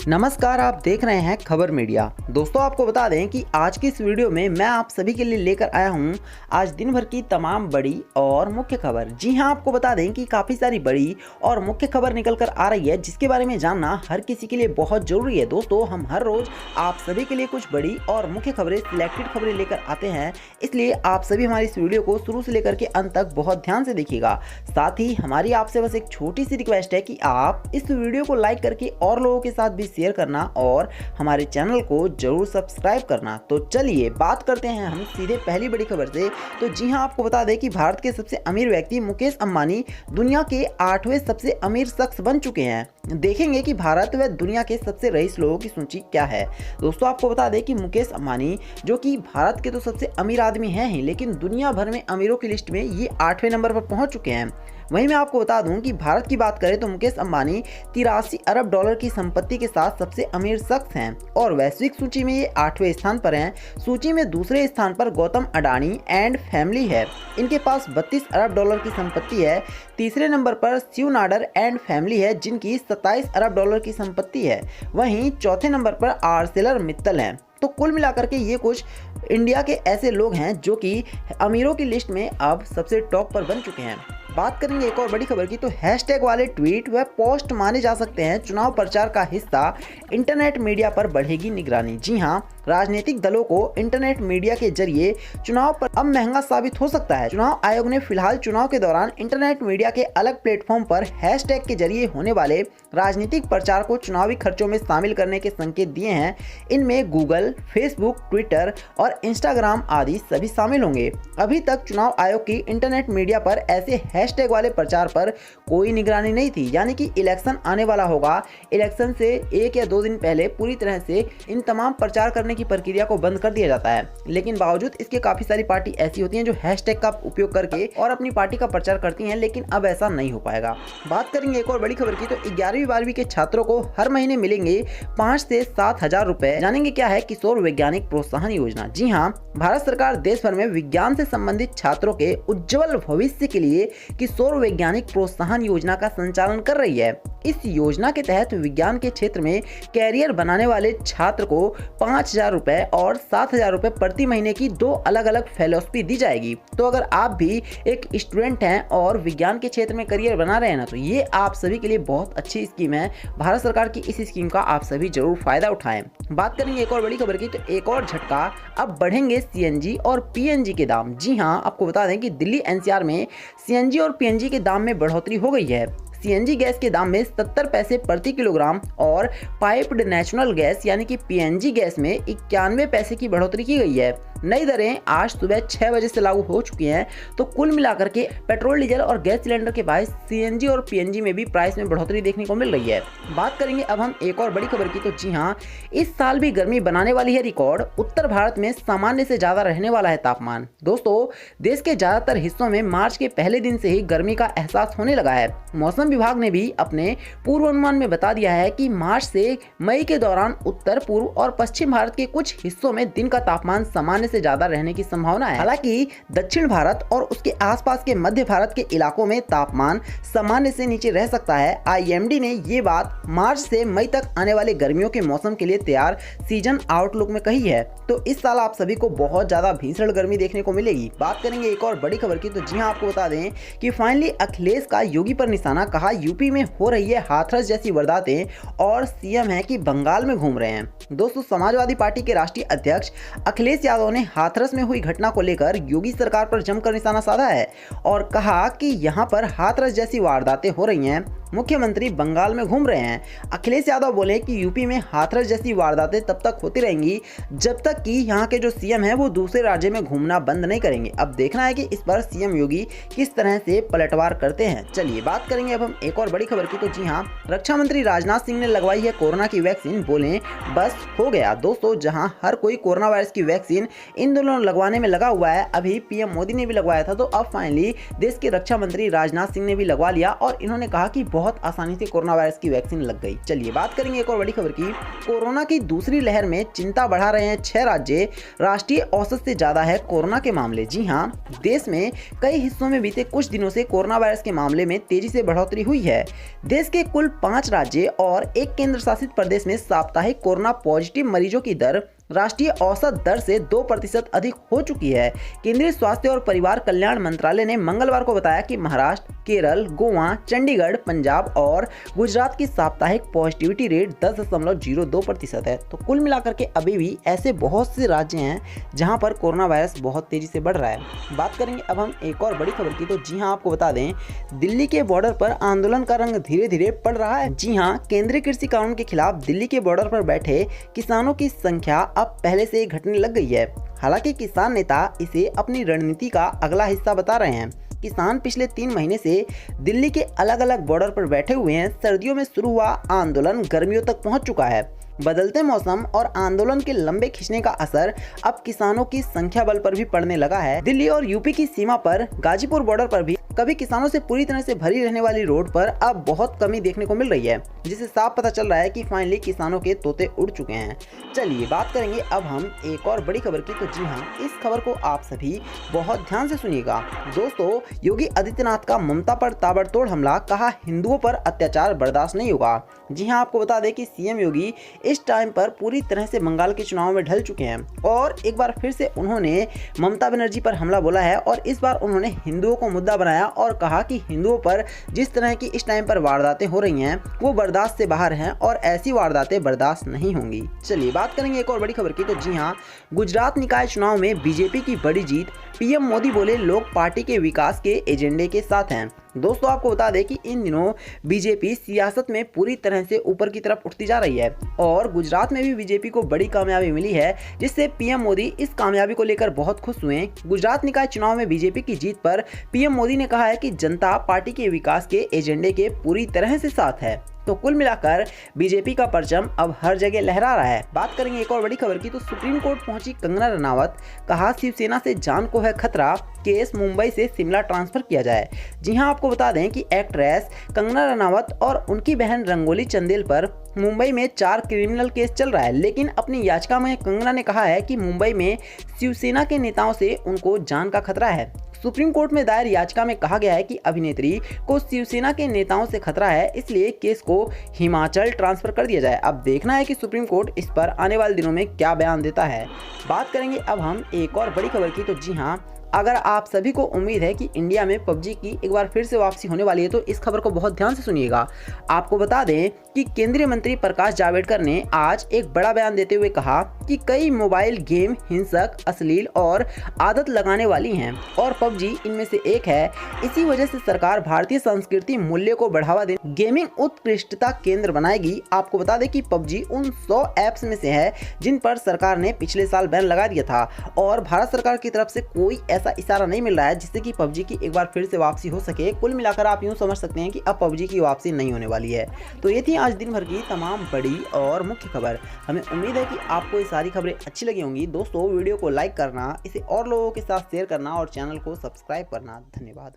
नमस्कार, आप देख रहे हैं खबर मीडिया। दोस्तों, आपको बता दें कि आज की इस वीडियो में मैं आप सभी के लिए लेकर आया हूं आज दिन भर की तमाम बड़ी और मुख्य खबर। जी हां, आपको बता दें कि काफ़ी सारी बड़ी और मुख्य खबर निकल कर आ रही है, जिसके बारे में जानना हर किसी के लिए बहुत ज़रूरी है। दोस्तों, हम हर रोज़ आप सभी के लिए कुछ बड़ी और मुख्य खबरें, सिलेक्टेड खबरें लेकर आते हैं, इसलिए आप सभी हमारी इस वीडियो को शुरू से लेकर के अंत तक बहुत ध्यान से देखिएगा। साथ ही हमारी आपसे बस एक छोटी सी रिक्वेस्ट है कि आप इस वीडियो को लाइक करके और लोगों के साथ भी शेयर करना और हमारे चैनल को जरूर सब्सक्राइब करना। तो चलिए बात करते हैं हम सीधे पहली बड़ी खबर से। तो जी हां, आपको बता दें कि भारत के सबसे अमीर व्यक्ति मुकेश अंबानी दुनिया के 8वें सबसे अमीर शख्स बन चुके हैं। देखेंगे कि भारत व दुनिया के सबसे रईस लोगों की सूची क्या है। दोस्तों, आपको बता दें कि मुकेश अंबानी जो कि भारत के तो सबसे अमीर आदमी हैं ही, लेकिन दुनिया भर में अमीरों की लिस्ट में ये 8वें नंबर पर पहुंच चुके हैं। वहीं मैं आपको बता दूं कि भारत की बात करें तो मुकेश अंबानी 83 अरब डॉलर की संपत्ति के साथ सबसे अमीर शख्स हैं और वैश्विक सूची में ये 8वें स्थान पर हैं। सूची में दूसरे स्थान पर गौतम अडानी एंड फैमिली है, इनके पास 32 अरब डॉलर की संपत्ति है। तीसरे नंबर पर शिव नाडर एंड फैमिली है, जिनकी 27 अरब डॉलर की संपत्ति है। वहीं चौथे नंबर पर आर्सेलर मित्तल हैं। तो कुल मिलाकर के ये कुछ इंडिया के ऐसे लोग हैं जो कि अमीरों की लिस्ट में अब सबसे टॉप पर बन चुके हैं। बात करेंगे एक और बड़ी खबर की, तो हैशटैग वाले ट्वीट व पोस्ट माने जा सकते हैं चुनाव प्रचार का हिस्सा। इंटरनेट मीडिया पर बढ़ेगी निगरानी। जी हां, राजनीतिक दलों को इंटरनेट मीडिया के जरिए चुनाव पर अब महंगा साबित हो सकता है। चुनाव आयोग ने फिलहाल चुनाव के दौरान इंटरनेट मीडिया के अलग प्लेटफॉर्म पर हैशटैग के जरिए होने वाले राजनीतिक प्रचार को चुनावी खर्चों में शामिल करने के संकेत दिए हैं। इनमें गूगल, फेसबुक, ट्विटर और इंस्टाग्राम आदि सभी शामिल होंगे। अभी तक चुनाव आयोग की इंटरनेट मीडिया पर ऐसे हैशटैग वाले प्रचार पर कोई निगरानी नहीं थी, यानी कि इलेक्शन आने वाला होगा, इलेक्शन से 1 या 2 दिन पहले पूरी तरह से इन तमाम प्रचार करने की प्रक्रिया को बंद कर दिया जाता है। लेकिन बावजूद इसके काफी सारी पार्टी ऐसी होती हैं जो हैशटैग का उपयोग करके और अपनी पार्टी का प्रचार करती हैं, लेकिन अब ऐसा नहीं हो पाएगा। बात करेंगे एक और बड़ी खबर की, तो 11वीं 12वीं के छात्रों को हर महीने मिलेंगे 5 से 7 हजार रुपए। जानेंगे क्या है किशोर वैज्ञानिक प्रोत्साहन योजना। जी हाँ, भारत सरकार देश भर में विज्ञान से संबंधित छात्रों के उज्जवल भविष्य के लिए किशोर वैज्ञानिक प्रोत्साहन योजना का संचालन कर रही है। इस योजना के तहत विज्ञान के क्षेत्र में कैरियर बनाने वाले छात्र को 5,000 रुपए और 7,000 रुपए प्रति महीने की 2 अलग अलग फेलोशिप दी जाएगी। तो अगर आप भी एक स्टूडेंट हैं और विज्ञान के क्षेत्र में करियर बना रहे हैं ना, तो ये आप सभी के लिए बहुत अच्छी स्कीम है। भारत सरकार की इस स्कीम का आप सभी जरूर फायदा उठाएं। बात करेंगे एक और बड़ी खबर की, तो एक और झटका, अब बढ़ेंगे सीएनजी और पीएनजी के दाम। जी हाँ, आपको बता दें कि दिल्ली एनसीआर में सीएनजी और पीएनजी के दाम में बढ़ोतरी हो गई है। सीएनजी गैस के दाम में 70 पैसे प्रति किलोग्राम और पाइप्ड नेचुरल गैस यानी कि पीएनजी गैस में 91 पैसे की बढ़ोतरी की गई है। नई दरें आज सुबह 6 बजे से लागू हो चुकी हैं। तो कुल मिलाकर के पेट्रोल, डीजल और गैस सिलेंडर के बायस सीएनजी और पीएनजी में भी प्राइस में बढ़ोतरी देखने को मिल रही है। बात करेंगे अब हम एक और बड़ी खबर की, तो जी हाँ, इस साल भी गर्मी बनाने वाली है रिकॉर्ड। उत्तर भारत में सामान्य से ज्यादा रहने वाला है तापमान। दोस्तों, देश के ज्यादातर हिस्सों में मार्च के पहले दिन से ही गर्मी का एहसास होने लगा है। मौसम विभाग ने भी अपने पूर्वानुमान में बता दिया है कि मार्च से मई के दौरान उत्तर, पूर्व और पश्चिम भारत के कुछ हिस्सों में दिन का तापमान सामान्य से ज्यादा रहने की संभावना है। हालांकि दक्षिण भारत और उसके आसपास के मध्य भारत के इलाकों में तापमान सामान्य से नीचे रह सकता है। आईएमडी ने ये बात मार्च से मई तक आने वाले गर्मियों के मौसम के लिए तैयार सीजन आउटलुक में कही है। तो इस साल आप सभी को बहुत ज्यादा भीषण गर्मी देखने को मिलेगी। बात करेंगे एक और बड़ी खबर की, तो जी हाँ, आपको बता दें कि फाइनली अखिलेश का योगी पर निशाना। कहा यूपी में हो रही है हाथरस जैसी वारदातें और सीएम है कि बंगाल में घूम रहे हैं। दोस्तों, समाजवादी पार्टी के राष्ट्रीय अध्यक्ष अखिलेश यादव ने हाथरस में हुई घटना को लेकर योगी सरकार पर जमकर निशाना साधा है और कहा कि यहां पर हाथरस जैसी वारदातें हो रही हैं, मुख्यमंत्री बंगाल में घूम रहे हैं। अखिलेश यादव बोले कि यूपी में हाथरस जैसी वारदातें तब तक होती रहेंगी जब तक कि यहाँ के जो सीएम है वो दूसरे राज्य में घूमना बंद नहीं करेंगे। अब देखना है कि इस पर सीएम योगी किस तरह से पलटवार करते हैं। चलिए बात करेंगे अब हम एक और बड़ी खबर की, तो जी हाँ, रक्षा मंत्री राजनाथ सिंह ने लगवाई है कोरोना की वैक्सीन। बोले बस हो गया। दोस्तों, जहां हर कोई कोरोना वायरस की वैक्सीन इन दोनों लगवाने में लगा हुआ है, अभी पीएम मोदी ने भी लगवाया था, तो अब फाइनली देश के रक्षा मंत्री राजनाथ सिंह ने भी लगवा लिया और इन्होंने कहा कि बहुत आसानी से कोरोना वायरस की वैक्सीन लग गई। चलिए बात करेंगे एक और बड़ी खबर की। कोरोना की दूसरी लहर में चिंता बढ़ा रहे हैं 6 राज्य। राष्ट्रीय औसत से ज्यादा है कोरोना के मामले। जी हां, देश में कई हिस्सों में बीते कुछ दिनों से कोरोना वायरस के मामले में तेजी से बढ़ोतरी हुई है। देश के कुल 5 राज्य और एक केंद्र शासित प्रदेश में साप्ताहिक कोरोना पॉजिटिव मरीजों की दर राष्ट्रीय औसत दर से 2% अधिक हो चुकी है। केंद्रीय स्वास्थ्य और परिवार कल्याण मंत्रालय ने मंगलवार को बताया कि महाराष्ट्र, केरल, गोवा, चंडीगढ़, पंजाब और गुजरात की साप्ताहिक पॉजिटिविटी रेट 10.02% है। तो कुल मिलाकर के अभी भी ऐसे बहुत से राज्य हैं जहां पर कोरोना वायरस बहुत तेजी से बढ़ रहा है। बात करेंगे अब हम एक और बड़ी खबर की। तो जी हां, आपको बता दें, दिल्ली के बॉर्डर पर आंदोलन का रंग धीरे धीरे पड़ रहा है। जी हां, केंद्रीय कृषि कानून के खिलाफ दिल्ली के बॉर्डर पर बैठे किसानों की संख्या अब पहले से घटने लग गई है। हालांकि किसान नेता इसे अपनी रणनीति का अगला हिस्सा बता रहे हैं। किसान पिछले 3 महीने से दिल्ली के अलग अलग बॉर्डर पर बैठे हुए हैं। सर्दियों में शुरू हुआ आंदोलन गर्मियों तक पहुंच चुका है। बदलते मौसम और आंदोलन के लंबे खिंचने का असर अब किसानों की संख्या बल पर भी पड़ने लगा है। दिल्ली और यूपी की सीमा पर गाजीपुर बॉर्डर पर भी कभी किसानों से पूरी तरह से भरी रहने वाली रोड पर अब बहुत कमी देखने को मिल रही है, जिससे साफ पता चल रहा है कि फाइनली किसानों के तोते उड़ चुके हैं। चलिए बात करेंगे अब हम एक और बड़ी खबर की। तो जी हाँ, इस खबर को आप सभी बहुत ध्यान से सुनिएगा। दोस्तों, योगी आदित्यनाथ का ममता पर ताबड़तोड़ हमला, कहा हिंदुओं पर अत्याचार बर्दाश्त नहीं होगा। जी हाँ, आपको बता दें कि सीएम योगी इस टाइम पर पूरी तरह से बंगाल के चुनाव में ढल चुके हैं और एक बार फिर से उन्होंने ममता बनर्जी पर हमला बोला है और इस बार उन्होंने हिंदुओं को मुद्दा बनाया और कहा कि हिंदुओं पर जिस तरह की इस टाइम पर वारदातें हो रही हैं वो बर्दाश्त से बाहर हैं और ऐसी वारदातें बर्दाश्त नहीं होंगी। चलिए बात करेंगे एक और बड़ी खबर की। तो जी हाँ, गुजरात निकाय चुनाव में बीजेपी की बड़ी जीत। पीएम मोदी बोले लोग पार्टी के विकास के एजेंडे के साथ हैं। दोस्तों, आपको बता दें कि इन दिनों बीजेपी सियासत में पूरी तरह से ऊपर की तरफ उठती जा रही है और गुजरात में भी बीजेपी को बड़ी कामयाबी मिली है, जिससे पीएम मोदी इस कामयाबी को लेकर बहुत खुश हुए। गुजरात निकाय चुनाव में बीजेपी की जीत पर पीएम मोदी ने कहा है कि जनता पार्टी के विकास के एजेंडे के पूरी तरह से साथ है। तो कुल मिलाकर बीजेपी का परचम अब हर जगह लहरा रहा है। बात करेंगे एक और बड़ी खबर की। तो सुप्रीम कोर्ट पहुंची कंगना रनावत, कहा शिवसेना से जान को है खतरा, केस मुंबई से शिमला ट्रांसफर किया जाए। जी हां, आपको बता दें कि एक्ट्रेस कंगना रनावत और उनकी बहन रंगोली चंदेल पर मुंबई में 4 क्रिमिनल केस चल रहा है, लेकिन अपनी याचिका में कंगना ने कहा है कि मुंबई में शिवसेना के नेताओं से उनको जान का खतरा है। सुप्रीम कोर्ट में दायर याचिका में कहा गया है कि अभिनेत्री को शिवसेना के नेताओं से खतरा है, इसलिए केस को हिमाचल ट्रांसफर कर दिया जाए। अब देखना है कि सुप्रीम कोर्ट इस पर आने वाले दिनों में क्या बयान देता है। बात करेंगे अब हम एक और बड़ी खबर की। तो जी हाँ, अगर आप सभी को उम्मीद है कि इंडिया में पबजी की एक बार फिर से वापसी होने वाली है तो इस खबर को बहुत ध्यान से सुनिएगा। आपको बता दें कि केंद्रीय मंत्री प्रकाश जावड़ेकर ने आज एक बड़ा बयान देते हुए कहा कि कई मोबाइल गेम हिंसक, अश्लील और आदत लगाने वाली हैं और पबजी इनमें से एक है। इसी वजह से सरकार भारतीय संस्कृति मूल्य को बढ़ावा दे गेमिंग उत्कृष्टता केंद्र बनाएगी। आपको बता दें कि पबजी उन 100 ऐप्स में से है जिन पर सरकार ने पिछले साल बैन लगा दिया था और भारत सरकार की तरफ से कोई ऐसा इशारा नहीं मिल रहा है जिससे कि पबजी की एक बार फिर से वापसी हो सके। कुल मिलाकर आप यूं समझ सकते हैं कि अब पबजी की वापसी नहीं होने वाली है। तो ये थी आज दिन भर की तमाम बड़ी और मुख्य खबर। हमें उम्मीद है कि आपको ये सारी खबरें अच्छी लगी होंगी। दोस्तों, वीडियो को लाइक करना, इसे और लोगों के साथ शेयर करना और चैनल को सब्सक्राइब करना। धन्यवाद।